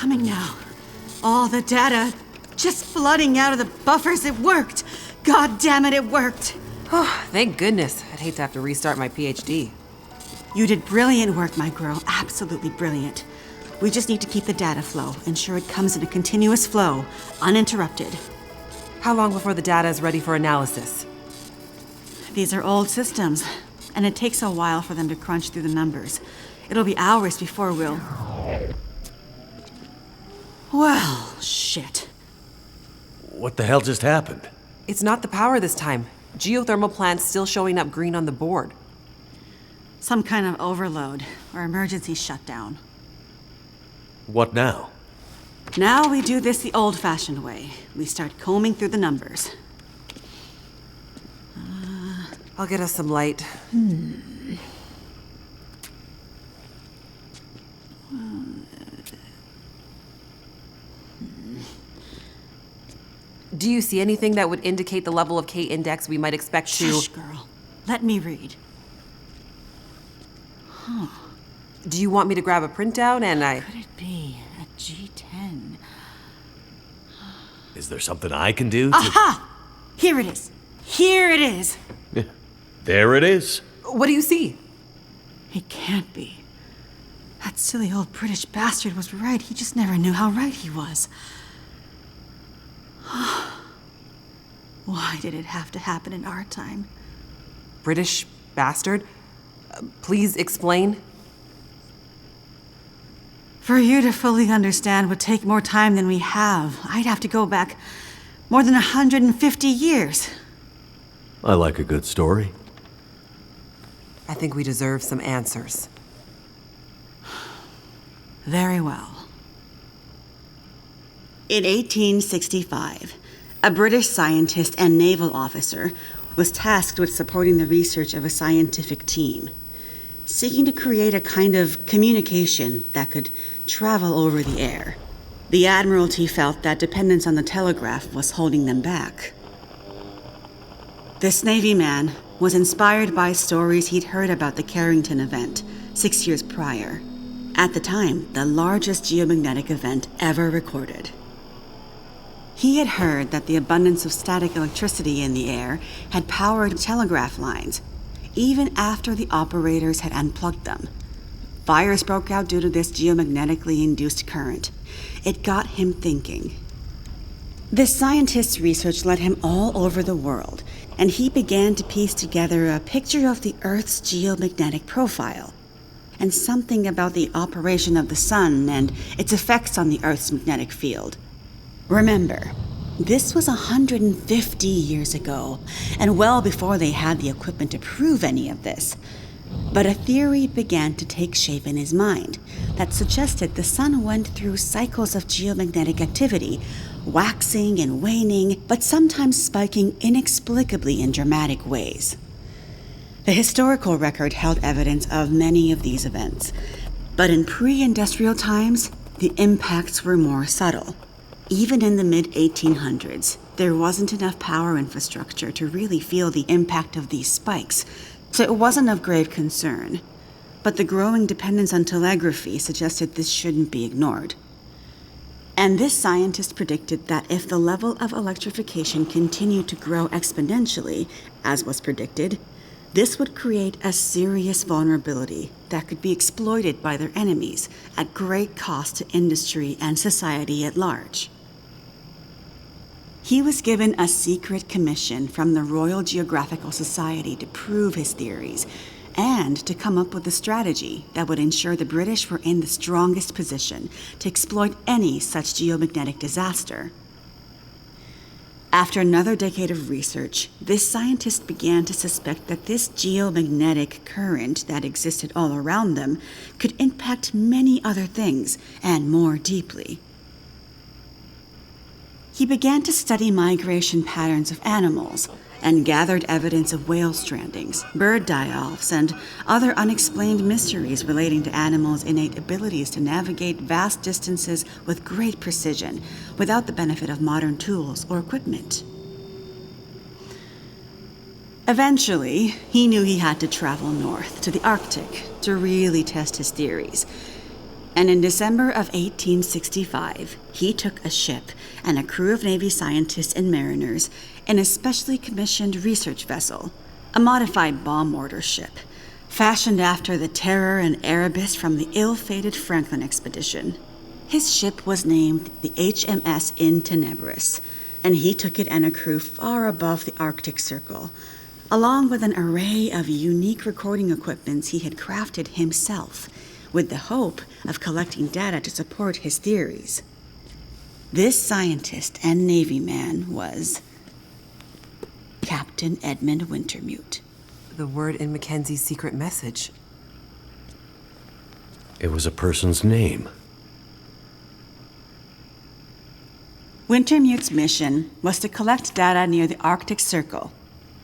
coming now. All the data just flooding out of the buffers. It worked. God damn it, it worked. Oh, thank goodness. I'd hate to have to restart my PhD. You did brilliant work, my girl. Absolutely brilliant. We just need to keep the data flow, ensure it comes in a continuous flow, uninterrupted. How long before the data is ready for analysis? These are old systems, and it takes a while for them to crunch through the numbers. It'll be hours before we'll... Well, shit. What the hell just happened? It's not the power this time. Geothermal plant's still showing up green on the board. Some kind of overload or emergency shutdown. What now? Now we do this the old-fashioned way. We start combing through the numbers. I'll get us some light. Do you see anything that would indicate the level of K-index we might expect to... Shush, girl. Let me read. Do you want me to grab a printout and Could it be a G10? Is there something I can do to... Aha! Here it is. Here it is. Yeah, there it is. What do you see? It can't be. That silly old British bastard was right. He just never knew how right he was. Why did it have to happen in our time? British bastard? Please explain. For you to fully understand would take more time than we have. I'd have to go back more than 150 years. I like a good story. I think we deserve some answers. Very well. In 1865, a British scientist and naval officer was tasked with supporting the research of a scientific team, seeking to create a kind of communication that could travel over the air. The Admiralty felt that dependence on the telegraph was holding them back. This Navy man was inspired by stories he'd heard about the Carrington event 6 years prior. At the time, the largest geomagnetic event ever recorded. He had heard that the abundance of static electricity in the air had powered telegraph lines, even after the operators had unplugged them. Fires broke out due to this geomagnetically induced current. It got him thinking. This scientist's research led him all over the world, and he began to piece together a picture of the Earth's geomagnetic profile, and something about the operation of the sun and its effects on the Earth's magnetic field. Remember, this was 150 years ago, and well before they had the equipment to prove any of this. But a theory began to take shape in his mind that suggested the sun went through cycles of geomagnetic activity, waxing and waning, but sometimes spiking inexplicably in dramatic ways. The historical record held evidence of many of these events, but in pre-industrial times, the impacts were more subtle. Even in the mid-1800s, there wasn't enough power infrastructure to really feel the impact of these spikes, so it wasn't of grave concern. But the growing dependence on telegraphy suggested this shouldn't be ignored. And this scientist predicted that if the level of electrification continued to grow exponentially, as was predicted, this would create a serious vulnerability that could be exploited by their enemies at great cost to industry and society at large. He was given a secret commission from the Royal Geographical Society to prove his theories and to come up with a strategy that would ensure the British were in the strongest position to exploit any such geomagnetic disaster. After another decade of research, this scientist began to suspect that this geomagnetic current that existed all around them could impact many other things, and more deeply. He began to study migration patterns of animals and gathered evidence of whale strandings, bird die-offs, and other unexplained mysteries relating to animals' innate abilities to navigate vast distances with great precision without the benefit of modern tools or equipment. Eventually, he knew he had to travel north to the Arctic to really test his theories. And in December of 1865, he took a ship and a crew of Navy scientists and mariners in a specially commissioned research vessel, a modified bomb mortar ship, fashioned after the Terror and Erebus from the ill-fated Franklin expedition. His ship was named the HMS In Tenebris, and he took it and a crew far above the Arctic Circle, along with an array of unique recording equipments he had crafted himself, with the hope of collecting data to support his theories. This scientist and Navy man was Captain Edmund Wintermute. The word in Mackenzie's secret message. It was a person's name. Wintermute's mission was to collect data near the Arctic Circle,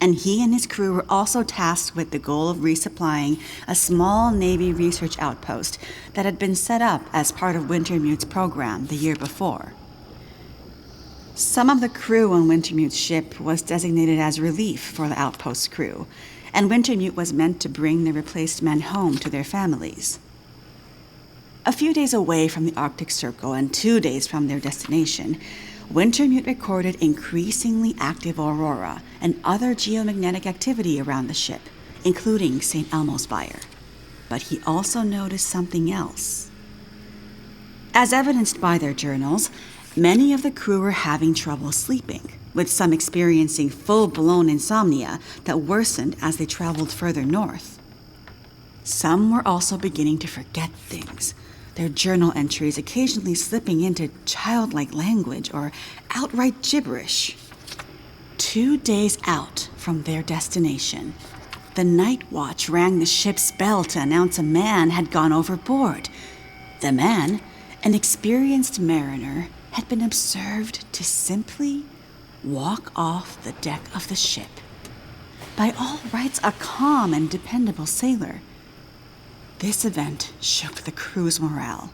and he and his crew were also tasked with the goal of resupplying a small Navy research outpost that had been set up as part of Wintermute's program the year before. Some of the crew on Wintermute's ship was designated as relief for the outpost crew, and Wintermute was meant to bring the replaced men home to their families. A few days away from the Arctic Circle and 2 days from their destination, Wintermute recorded increasingly active aurora and other geomagnetic activity around the ship, including St. Elmo's Fire. But he also noticed something else. As evidenced by their journals, many of the crew were having trouble sleeping, with some experiencing full-blown insomnia that worsened as they traveled further north. Some were also beginning to forget things, their journal entries occasionally slipping into childlike language or outright gibberish. 2 days out from their destination, the night watch rang the ship's bell to announce a man had gone overboard. The man, an experienced mariner, had been observed to simply walk off the deck of the ship. By all rights, a calm and dependable sailor. This event shook the crew's morale.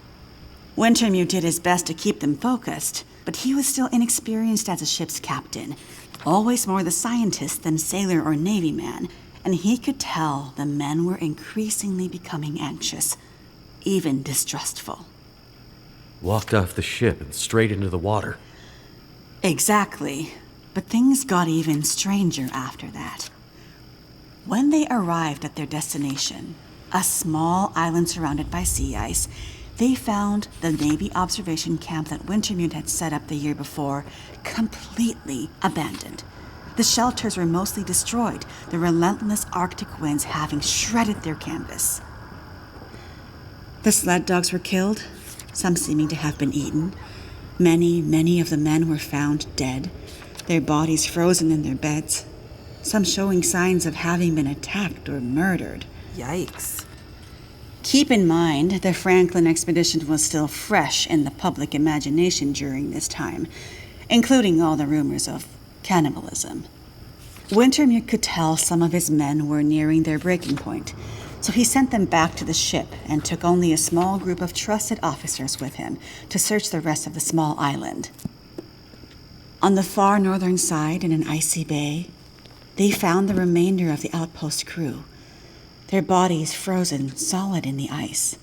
Wintermute did his best to keep them focused, but he was still inexperienced as a ship's captain, always more the scientist than sailor or Navy man, and he could tell the men were increasingly becoming anxious, even distrustful. Walked off the ship and straight into the water. Exactly, but things got even stranger after that. When they arrived at their destination, a small island surrounded by sea ice, they found the Navy observation camp that Wintermute had set up the year before completely abandoned. The shelters were mostly destroyed, the relentless Arctic winds having shredded their canvas. The sled dogs were killed, some seeming to have been eaten. Many of the men were found dead, their bodies frozen in their beds, some showing signs of having been attacked or murdered. Yikes. Keep in mind, the Franklin expedition was still fresh in the public imagination during this time, including all the rumors of cannibalism. Wintermute could tell some of his men were nearing their breaking point, so he sent them back to the ship and took only a small group of trusted officers with him to search the rest of the small island. On the far northern side, in an icy bay, they found the remainder of the outpost crew, their bodies frozen solid in the ice.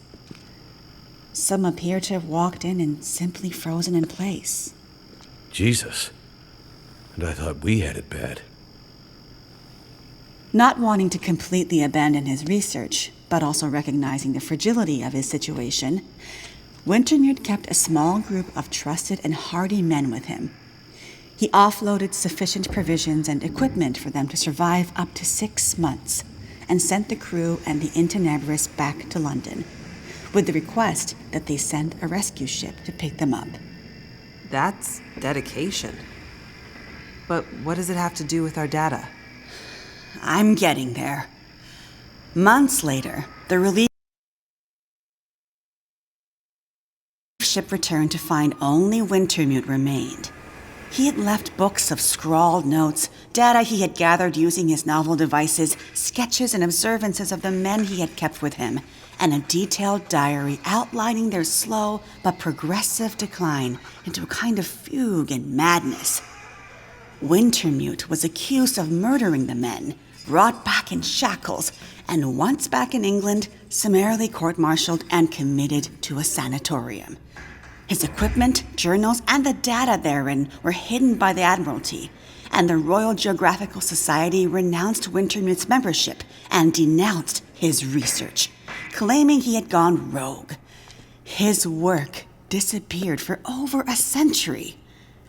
Some appear to have walked in and simply frozen in place. Jesus. And I thought we had it bad. Not wanting to completely abandon his research, but also recognizing the fragility of his situation, Wintermute kept a small group of trusted and hardy men with him. He offloaded sufficient provisions and equipment for them to survive up to 6 months, and sent the crew and the In Tenebris back to London, with the request that they send a rescue ship to pick them up. That's dedication. But what does it have to do with our data? I'm getting there. Months later, the relief ship returned to find only Wintermute remained. He had left books of scrawled notes, data he had gathered using his novel devices, sketches and observances of the men he had kept with him, and a detailed diary outlining their slow but progressive decline into a kind of fugue and madness. Wintermute was accused of murdering the men, brought back in shackles, and once back in England, summarily court-martialed and committed to a sanatorium. His equipment, journals, and the data therein were hidden by the Admiralty, and the Royal Geographical Society renounced Wintermute's membership and denounced his research, claiming he had gone rogue. His work disappeared for over a century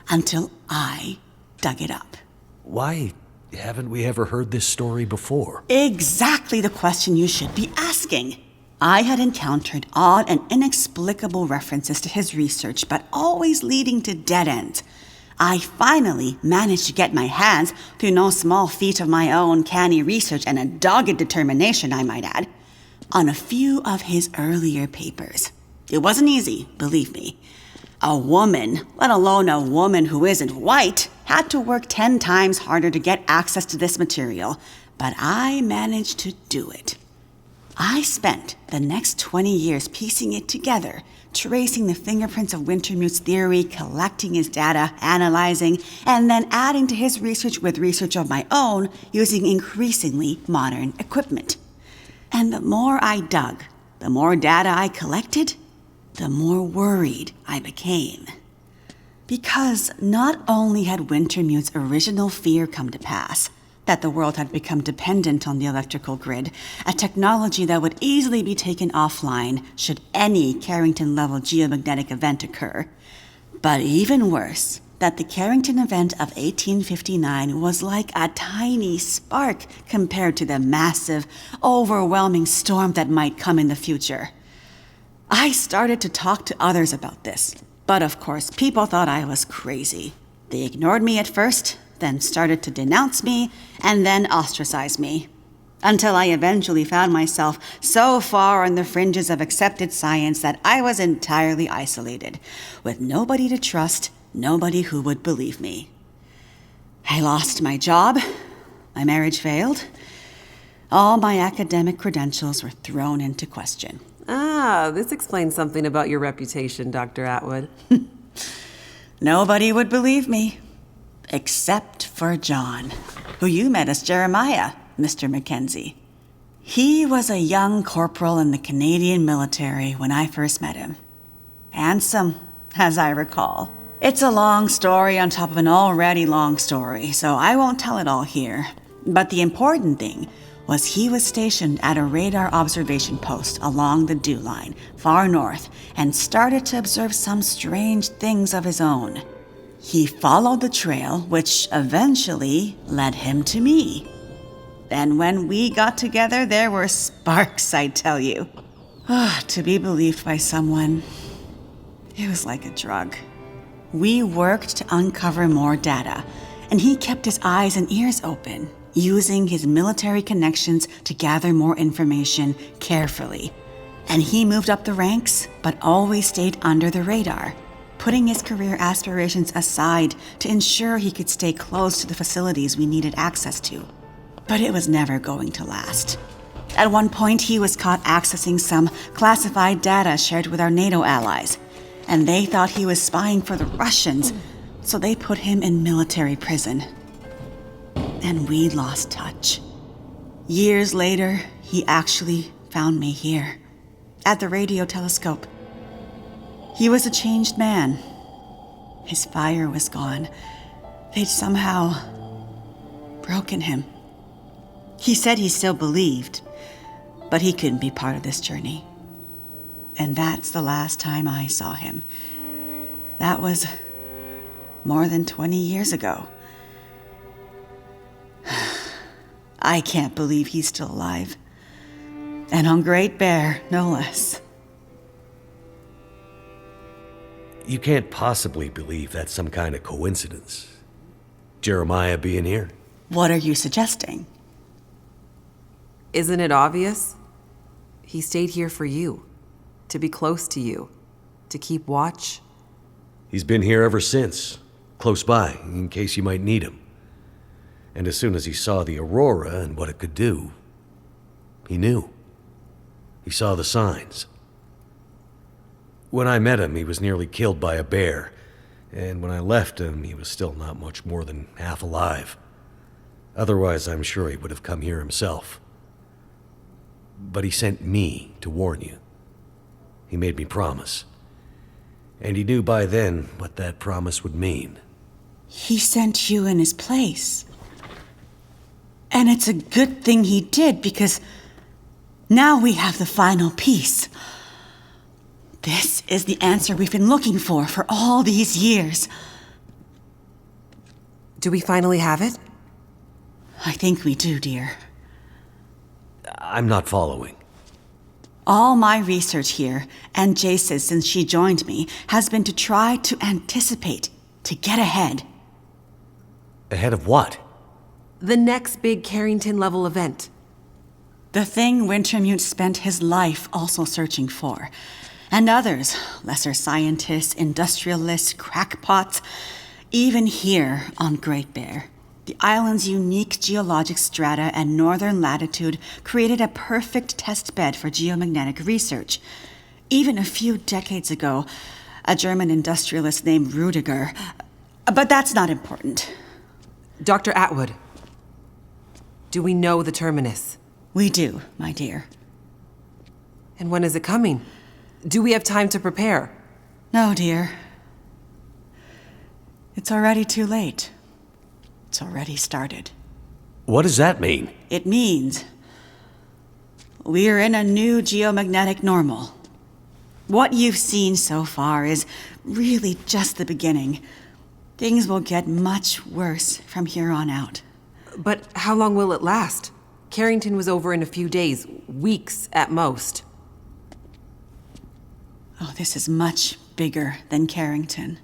until I dug it up. Why haven't we ever heard this story before? Exactly the question you should be asking. I had encountered odd and inexplicable references to his research, but always leading to dead ends. I finally managed to get my hands, through no small feat of my own canny research and a dogged determination, I might add, on a few of his earlier papers. It wasn't easy, believe me. A woman, let alone a woman who isn't white, had to work 10 times harder to get access to this material, but I managed to do it. I spent the next 20 years piecing it together, tracing the fingerprints of Wintermute's theory, collecting his data, analyzing, and then adding to his research with research of my own using increasingly modern equipment. And the more I dug, the more data I collected, the more worried I became. Because not only had Wintermute's original fear come to pass, that the world had become dependent on the electrical grid, a technology that would easily be taken offline should any Carrington-level geomagnetic event occur. But even worse, that the Carrington event of 1859 was like a tiny spark compared to the massive, overwhelming storm that might come in the future. I started to talk to others about this, but of course people thought I was crazy. They ignored me at first, then started to denounce me, and then ostracize me. Until I eventually found myself so far on the fringes of accepted science that I was entirely isolated, with nobody to trust, nobody who would believe me. I lost my job, my marriage failed, all my academic credentials were thrown into question. Ah, this explains something about your reputation, Dr. Atwood. Nobody would believe me. Except for John, who you met as Jeremiah, Mr. Mackenzie. He was a young corporal in the Canadian military when I first met him. Handsome, as I recall. It's a long story on top of an already long story, so I won't tell it all here. But the important thing was he was stationed at a radar observation post along the Dew Line, far north, and started to observe some strange things of his own. He followed the trail, which eventually led him to me. Then when we got together, there were sparks, I tell you. To be believed by someone, it was like a drug. We worked to uncover more data, and he kept his eyes and ears open, using his military connections to gather more information carefully. And he moved up the ranks, but always stayed under the radar, putting his career aspirations aside to ensure he could stay close to the facilities we needed access to. But it was never going to last. At one point, he was caught accessing some classified data shared with our NATO allies, and they thought he was spying for the Russians, so they put him in military prison. And we lost touch. Years later, he actually found me here, at the radio telescope. He was a changed man. His fire was gone. They'd somehow broken him. He said he still believed, but he couldn't be part of this journey. And that's the last time I saw him. That was more than 20 years ago. I can't believe he's still alive. And on Great Bear, no less. You can't possibly believe that's some kind of coincidence. Jeremiah being here? What are you suggesting? Isn't it obvious? He stayed here for you, to be close to you, to keep watch. He's been here ever since, close by, in case you might need him. And as soon as he saw the aurora and what it could do, he knew. He saw the signs. When I met him, he was nearly killed by a bear, and when I left him, he was still not much more than half alive. Otherwise, I'm sure he would have come here himself. But he sent me to warn you. He made me promise. And he knew by then what that promise would mean. He sent you in his place. And it's a good thing he did, because now we have the final piece. This is the answer we've been looking for all these years. Do we finally have it? I think we do, dear. I'm not following. All my research here, and Jace's since she joined me, has been to try to anticipate, to get ahead. Ahead of what? The next big Carrington-level event. The thing Wintermute spent his life also searching for. And others, lesser scientists, industrialists, crackpots, even here on Great Bear. The island's unique geologic strata and northern latitude created a perfect test bed for geomagnetic research. Even a few decades ago, a German industrialist named Rudiger. But that's not important. Dr. Atwood, do we know the terminus? We do, my dear. And when is it coming? Do we have time to prepare? No, dear. It's already too late. It's already started. What does that mean? It means we're in a new geomagnetic normal. What you've seen so far is really just the beginning. Things will get much worse from here on out. But how long will it last? Carrington was over in a few days, weeks at most. Oh, this is much bigger than Carrington.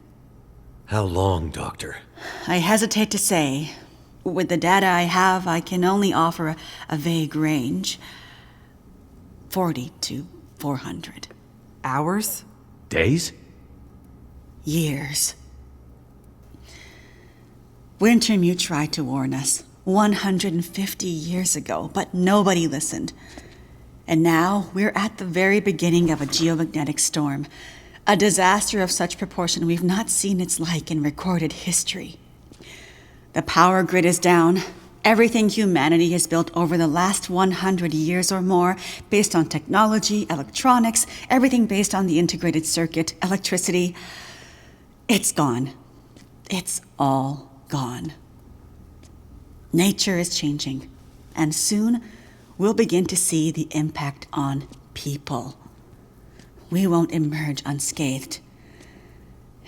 How long, Doctor? I hesitate to say. With the data I have, I can only offer a vague range. 40 to 400. Hours? Days? Years. Wintermute tried to warn us 150 years ago, but nobody listened. And now we're at the very beginning of a geomagnetic storm. A disaster of such proportion we've not seen its like in recorded history. The power grid is down. Everything humanity has built over the last 100 years or more, based on technology, electronics, everything based on the integrated circuit, electricity, it's gone. It's all gone. Nature is changing, and soon we'll begin to see the impact on people. We won't emerge unscathed.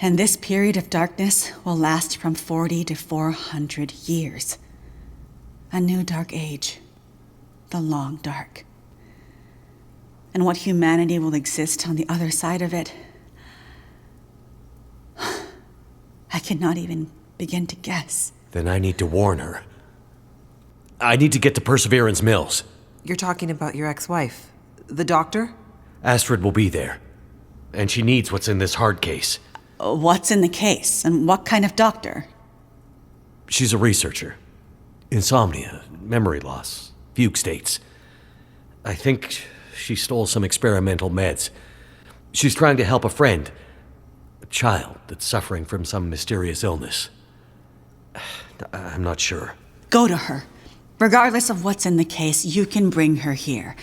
And this period of darkness will last from 40 to 400 years. A new dark age. The long dark. And what humanity will exist on the other side of it, I cannot even begin to guess. Then I need to warn her. I need to get to Perseverance Mills. You're talking about your ex-wife, the doctor? Astrid will be there. And she needs what's in this hard case. What's in the case, and what kind of doctor? She's a researcher. Insomnia, memory loss, fugue states. I think she stole some experimental meds. She's trying to help a friend, a child that's suffering from some mysterious illness. I'm not sure. Go to her. Regardless of what's in the case, you can bring her here.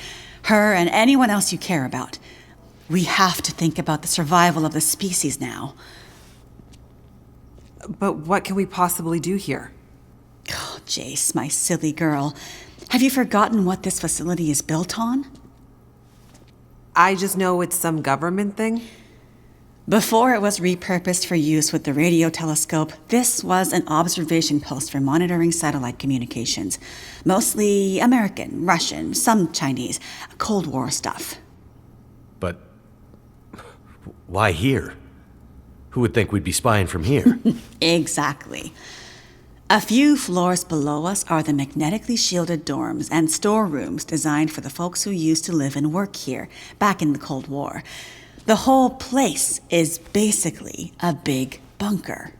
Her and anyone else you care about. We have to think about the survival of the species now. But what can we possibly do here? Oh, Jace, my silly girl. Have you forgotten what this facility is built on? I just know it's some government thing. Before it was repurposed for use with the radio telescope, this was an observation post for monitoring satellite communications. Mostly American, Russian, some Chinese, Cold War stuff. But why here? Who would think we'd be spying from here? Exactly. A few floors below us are the magnetically shielded dorms and storerooms designed for the folks who used to live and work here, back in the Cold War. The whole place is basically a big bunker.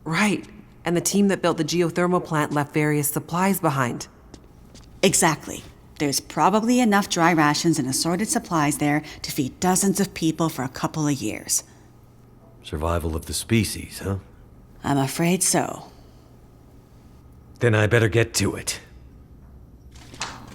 Right. And the team that built the geothermal plant left various supplies behind. Exactly. There's probably enough dry rations and assorted supplies there to feed dozens of people for a couple of years. Survival of the species, huh? I'm afraid so. Then I better get to it.